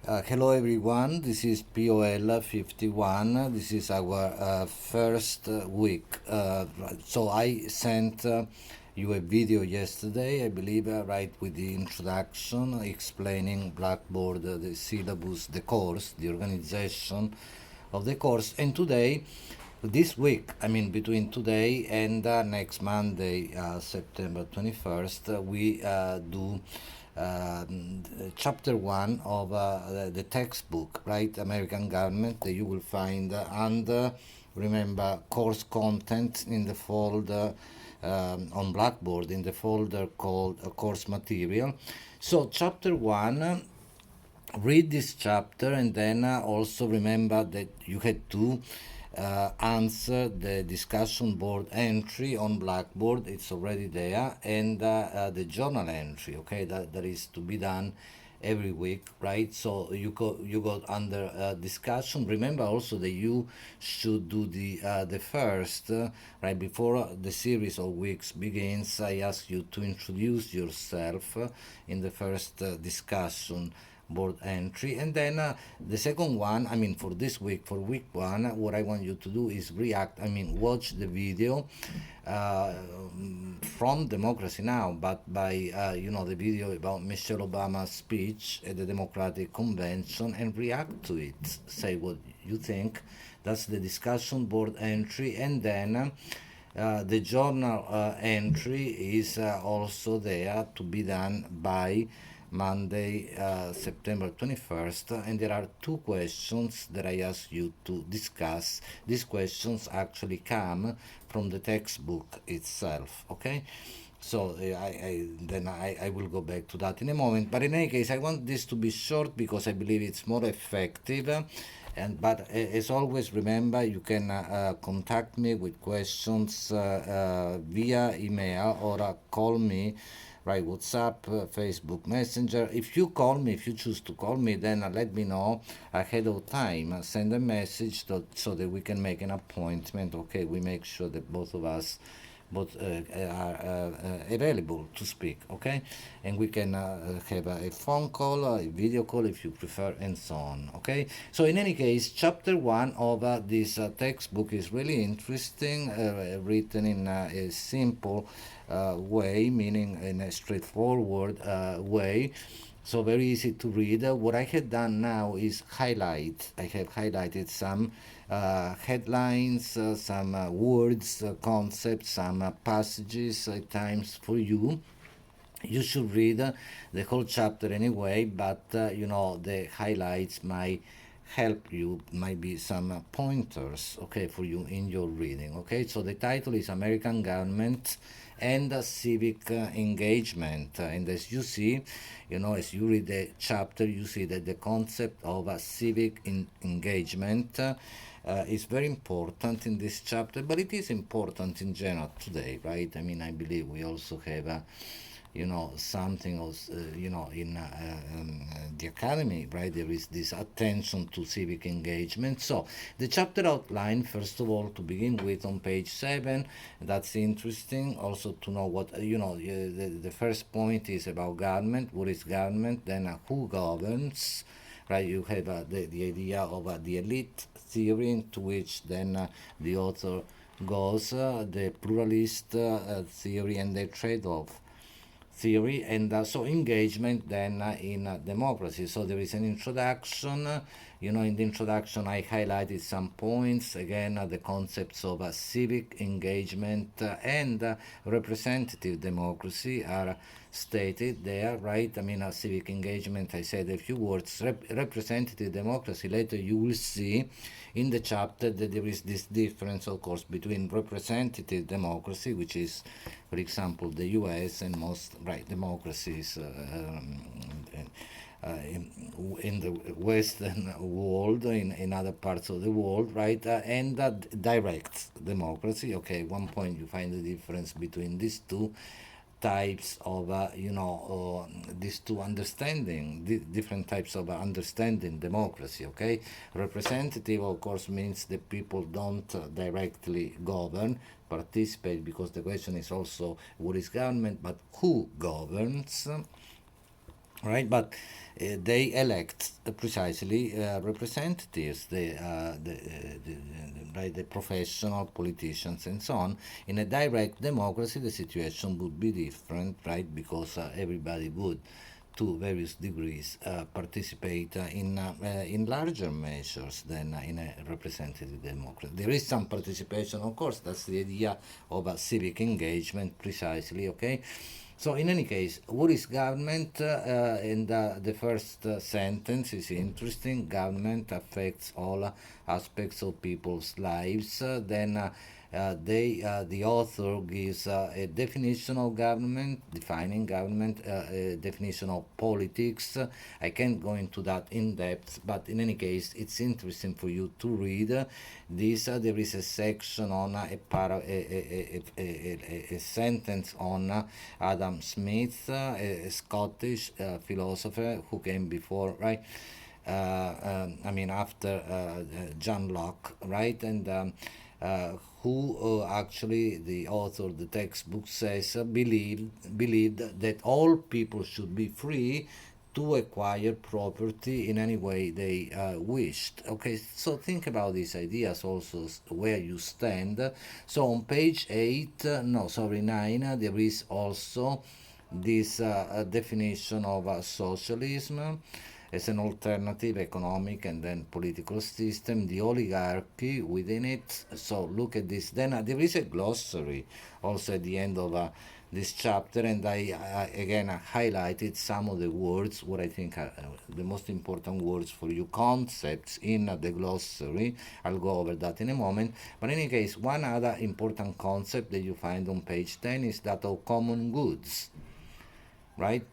Hello everyone, this is POL 51. This is our first week. So I sent you a video yesterday, I believe, right with the introduction explaining Blackboard, the syllabus, the course, the organization of the course. And today, this week, I mean between today and next Monday, September 21st, we do chapter 1 of the textbook, right? American Government, that you will find under, remember, course content in the folder on Blackboard, in the folder called course material. So chapter 1, read this chapter, and then also remember that you had to answer the discussion board entry on Blackboard. It's already there, and the journal entry, okay, that is to be done every week, right? So you got under discussion. Remember also that you should do the first, right before the series of weeks begins. I ask you to introduce yourself in the first discussion board entry, and then the second one, I mean for this week, for week 1, what I want you to do is react, I mean watch the video uh, from Democracy Now, but by the video about Michelle Obama's speech at the Democratic Convention, and react to it, say what you think. That's the discussion board entry. And then the journal entry is also there to be done by Monday, September 21st, and there are 2 questions that I ask you to discuss. These questions actually come from the textbook itself, okay? So I will go back to that in a moment. But in any case, I want this to be short because I believe it's more effective. As always, remember you can contact me with questions via email or call me, right? WhatsApp, Facebook Messenger. If you call me, if you choose to call me, then let me know ahead of time. Send a message so that we can make an appointment. Okay, we make sure that both of us both are available to speak, okay? And we can have a phone call, a video call if you prefer, and so on, okay? So in any case, chapter 1 of this textbook is really interesting, written in a simple way, meaning in a straightforward way. So very easy to read. What I had done now is highlight. I have highlighted some headlines, some words, concepts, some passages at times for you. You should read the whole chapter anyway, but the highlights might help you, might be some pointers, okay, for you in your reading, okay? So the title is American Government and Civic Engagement. And as you see, as you read the chapter, you see that the concept of civic engagement is very important in this chapter, but it is important in general today, right? I mean, I believe we also have something else, in the academy, right? There is this attention to civic engagement. So the chapter outline, first of all, to begin with, on page 7, that's interesting also to know what, the first point is about government. What is government? Then who governs? Right, you have the idea of the elite theory, into which then the author goes, the pluralist theory and the trade-off theory, and so engagement then in democracy. So there is an introduction. In the introduction, I highlighted some points. Again, the concepts of civic engagement and representative democracy are stated there, right? I mean, civic engagement, I said a few words. Representative democracy, later you will see in the chapter that there is this difference, of course, between representative democracy, which is, for example, the US and most democracies in the Western world, in other parts of the world, right? And direct democracy. Okay, at one point you find the difference between these two types of these two understanding, different types of understanding democracy, okay? Representative, of course, means that people don't directly govern, participate, because the question is also what is government, but who governs. right? But they elect precisely representatives, right, the professional politicians and so on. In a direct democracy, the situation would be different, right? Because everybody would, to various degrees, participate in larger measures than in a representative democracy. There is some participation, of course. That's the idea of a civic engagement, precisely. Okay. So in any case, what is government? And the first sentence is interesting. Government affects all aspects of people's lives. The author gives a definition of government, defining government, a definition of politics. I can't go into that in depth, but in any case, it's interesting for you to read this. There is a section on a sentence on Adam Smith, a Scottish philosopher who came before, right? I mean, after John Locke, right? And who actually, the author of the textbook says, believed that all people should be free to acquire property in any way they wished. Okay, so think about these ideas also, where you stand. So on page 8, no, sorry, 9, there is also this definition of socialism as an alternative economic and then political system, the oligarchy within it. So look at this. Then there is a glossary also at the end of this chapter, and I again highlighted some of the words, what I think are the most important words for you, concepts in the glossary. I'll go over that in a moment. But in any case, one other important concept that you find on page 10 is that of common goods, right?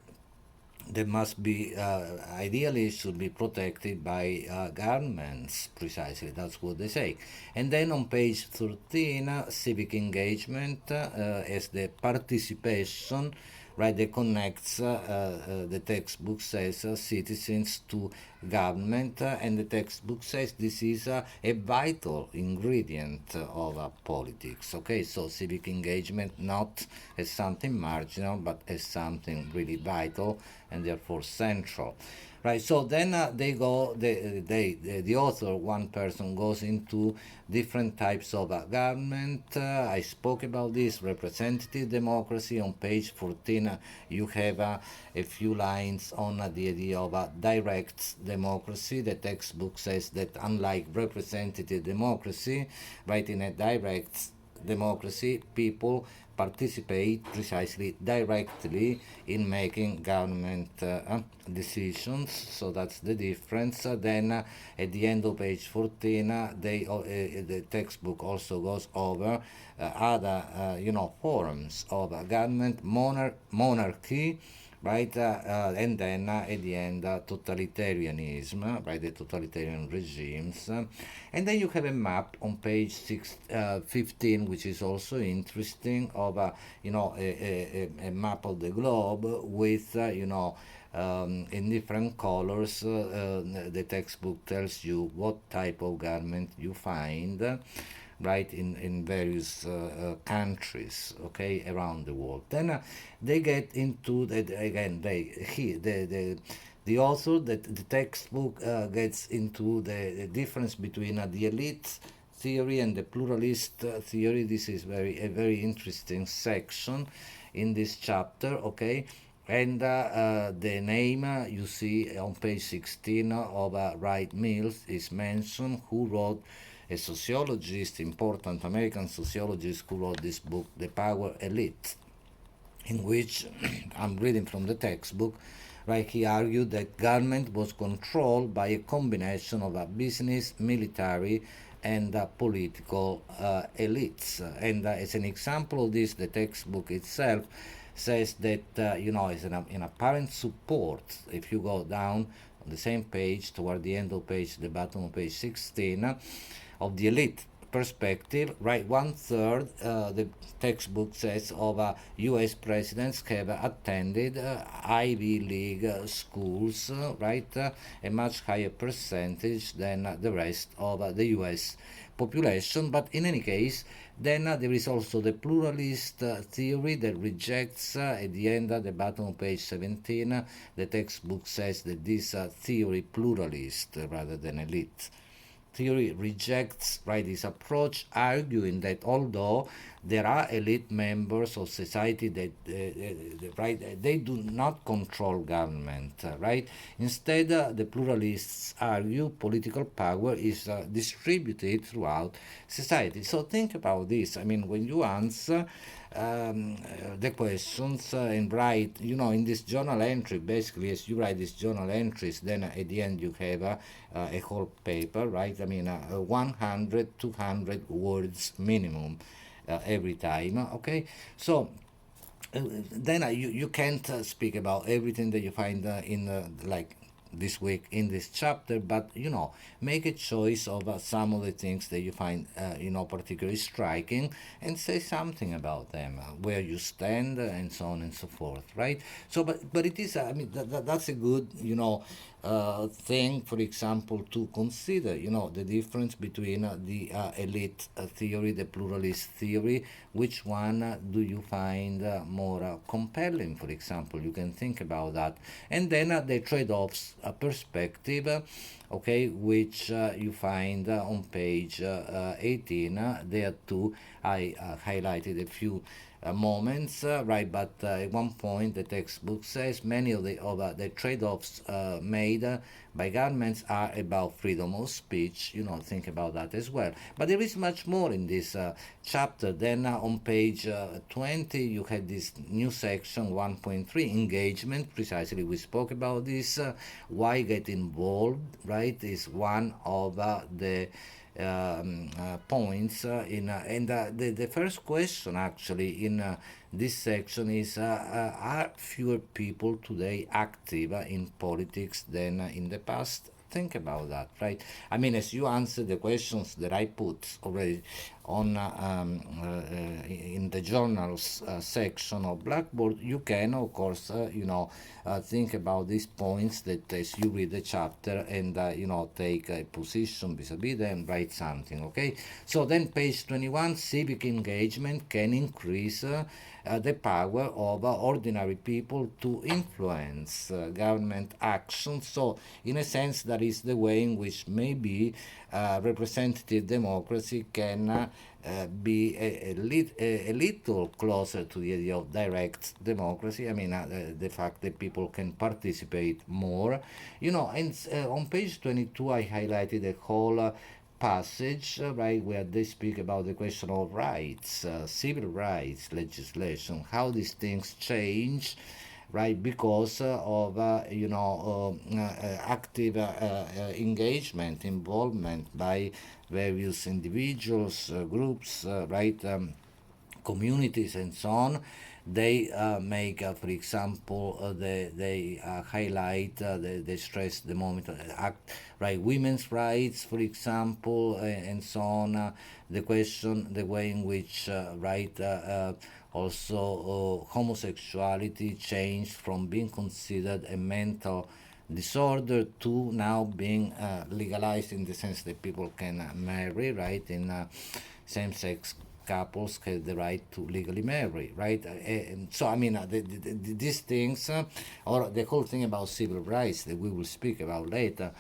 They must be, ideally should be protected by governments, precisely, that's what they say. And then on page 13, civic engagement as the participation, right, that connects, the textbook says, citizens to government, and the textbook says this is a vital ingredient of politics. Okay, so civic engagement not as something marginal, but as something really vital and therefore central. Right, so then the author, one person, goes into different types of government. I spoke about this, representative democracy. On page 14, you have a few lines on the idea of direct democracy. The textbook says that unlike representative democracy, right, in a direct democracy, people participate precisely directly in making government decisions. So that's the difference. Then at the end of page 14, the textbook also goes over other forms of government, monarchy, right? And then at the end, totalitarianism, right? The totalitarian regimes. And then you have a map on page 15, which is also interesting, of a map of the globe with in different colors. The textbook tells you what type of garment you find, right, in various countries, okay, around the world. Then they get into that again. The author, that the textbook gets into the difference between the elite theory and the pluralist theory. This is a very interesting section in this chapter, okay. And the name you see on page 16 of Wright Mills is mentioned, who wrote, a sociologist, important American sociologist, who wrote this book, The Power Elite, in which I'm reading from the textbook, right? He argued that government was controlled by a combination of business, military, and political elites. And as an example of this, the textbook itself says that is in apparent support. If you go down on the same page toward the end of page, the bottom of page 16, of the elite perspective, right? One third, the textbook says, of U.S. presidents have attended Ivy League schools, right? A much higher percentage than the rest of the U.S. population. But in any case, then there is also the pluralist theory that rejects, at the end, at the bottom of page 17, the textbook says that this theory, pluralist rather than elite theory, rejects, right, this approach, arguing that although there are elite members of society that right, they do not control government, right. Instead, the pluralists argue political power is distributed throughout society. So think about this. I mean, when you answer the questions and write, in this journal entry, basically, as you write these journal entries, then at the end you have a whole paper, right? I mean, 100, 200 words minimum every time, okay? So then you can't speak about everything that you find in like this week in this chapter, but make a choice of some of the things that you find particularly striking, and say something about them, where you stand, and so on and so forth, right? So but it is, I mean, that's a good thing, for example, to consider, the difference between the elite theory, the pluralist theory. Which one do you find more compelling, for example? You can think about that. And then the trade-offs perspective, okay, which you find on page 18. There too, I highlighted a few moments, right? But at one point, the textbook says many of the trade-offs made by governments are about freedom of speech. Think about that as well. But there is much more in this chapter. Then on page 20, you had this new section 1.3, engagement. Precisely, we spoke about this. Why get involved, right? Is one of the points and the first question actually in this section is, are fewer people today active in politics than in the past? Think about that, right? I mean, as you answer the questions that I put already on in the journals section of Blackboard, you can, of course, think about these points that as you read the chapter and take a position vis-a-vis them, write something. Okay. So then, page 21, civic engagement can increase the power of ordinary people to influence government action. So, in a sense, that is the way in which maybe representative democracy can be a little closer to the idea of direct democracy. I mean, the fact that people can participate more. And on page 22, I highlighted a whole passage, right, where they speak about the question of rights, civil rights legislation, how these things change, right, because of active engagement, involvement by various individuals, groups, right, communities, and so on. They make, for example, they highlight, they stress the moment act, right, women's rights, for example, and so on. The question, the way in which, right, also homosexuality changed from being considered a mental disorder to now being legalized, in the sense that people can marry, right, in same-sex couples have the right to legally marry, right? So, I mean, these things, or the whole thing about civil rights that we will speak about later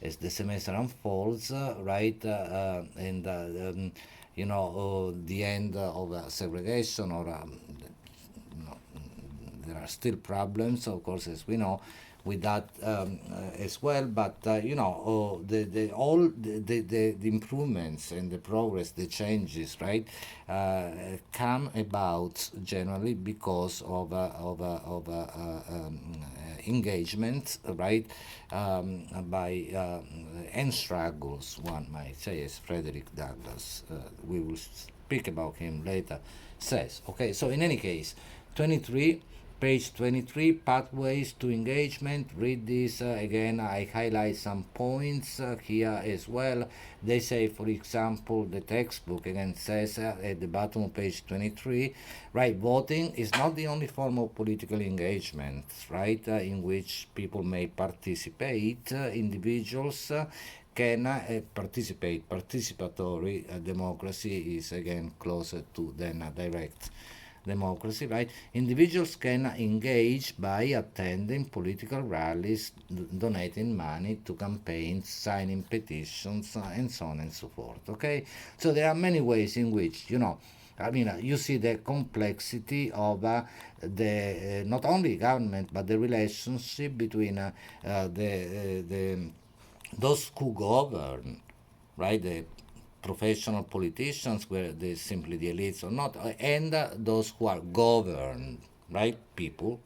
as the semester unfolds, right? And, the end of segregation, or there are still problems, of course, as we know, with that as well. But the improvements and the progress, the changes, right, come about generally because of engagement, right, by and struggles, one might say, as Frederick Douglass, we will speak about him later, says. Okay, so in any case, 23. Page 23, pathways to engagement. Read this again. I highlight some points here as well. They say, for example, the textbook again says at the bottom of page 23, right, voting is not the only form of political engagement, right, in which people may participate. Individuals can participate. Participatory democracy is again closer to than direct democracy, right? Individuals can engage by attending political rallies, donating money to campaigns, signing petitions, and so on and so forth. Okay, so there are many ways in which I mean, you see the complexity of the not only government but the relationship between the those who govern, right? The professional politicians, where they simply the elites or not, and those who are governed, right? People,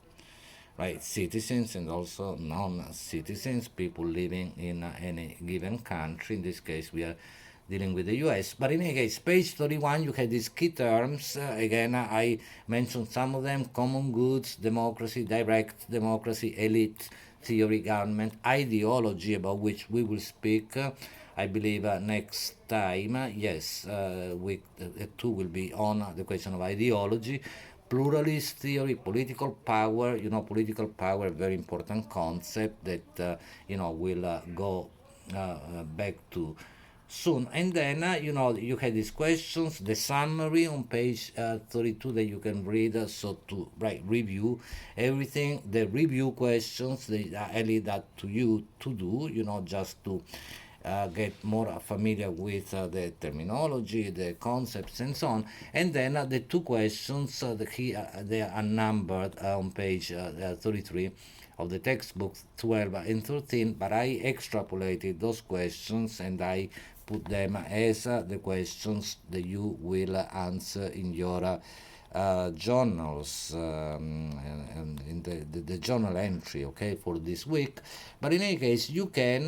right? Citizens and also non-citizens, people living in any given country. In this case, we are dealing with the US. But in any case, page 31, you have these key terms. Again, I mentioned some of them: common goods, democracy, direct democracy, elite theory, government, ideology, about which we will speak. I believe next time, yes, week 2 will be on the question of ideology, pluralist theory, political power. Political power, a very important concept that will go back to soon. And then you had these questions, the summary on page 32 that you can read, so to review everything. The review questions, I leave that to you to do, just to get more familiar with the terminology, the concepts, and so on. And then the two questions, they are numbered on page 33 of the textbook, 12 and 13, but I extrapolated those questions and I put them as the questions that you will answer in your journals, and in the journal entry, okay, for this week. But in any case, you can,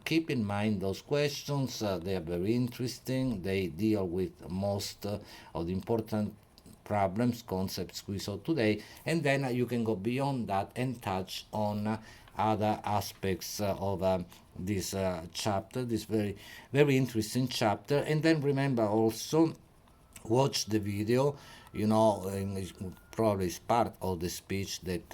keep in mind those questions. They are very interesting. They deal with most of the important problems, concepts we saw today, and then you can go beyond that and touch on other aspects of this chapter, this very, very interesting chapter. And then remember also, watch the video, and probably is part of the speech that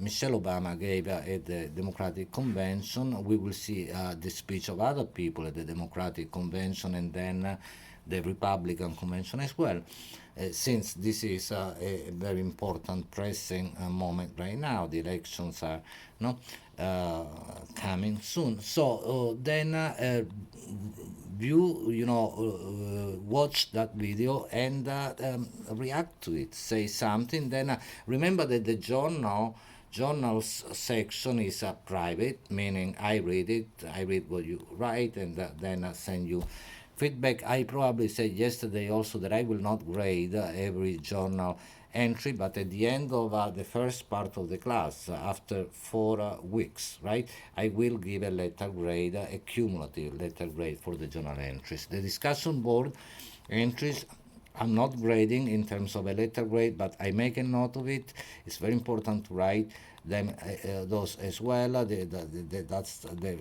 Michelle Obama gave at the Democratic Convention. We will see the speech of other people at the Democratic Convention, and then the Republican Convention as well, since this is a very important pressing moment right now. The elections are coming soon. So then watch that video and react to it, say something. Then remember that the journals section is private, meaning I read what you write, and then I send you feedback. I probably said yesterday also that I will not grade every journal entry, but at the end of the first part of the class, after 4 weeks, right, I will give a letter grade, a cumulative letter grade for the journal entries. The discussion board entries, I'm not grading in terms of a letter grade, but I make a note of it. It's very important to write them, those as well. That's the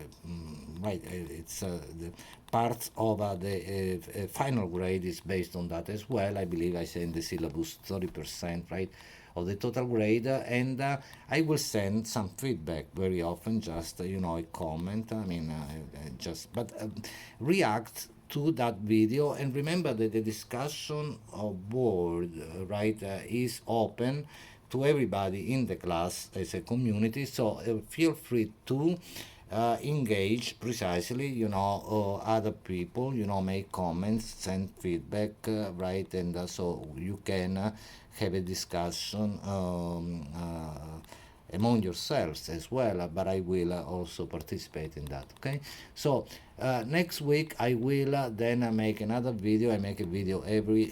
right. It's the part of the final grade is based on that as well. I believe I say in the syllabus 30%, right, of the total grade, and I will send some feedback very often, just a comment. React to that video, and remember that the discussion of board, right, is open to everybody in the class as a community. So feel free to engage precisely, other people, make comments, send feedback, right, and so you can have a discussion among yourselves as well, but I will also participate in that. Okay, so next week I will then make another video. I make a video every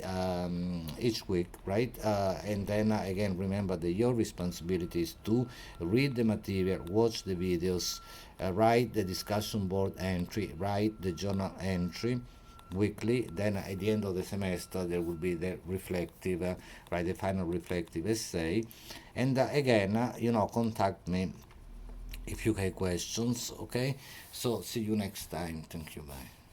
each week, right? And then again, remember that your responsibility is to read the material, watch the videos, write the discussion board entry, write the journal entry, weekly. Then at the end of the semester there will be the reflective, right, the final reflective essay. And again, contact me if you have questions. Okay, so see you next time. Thank you. Bye.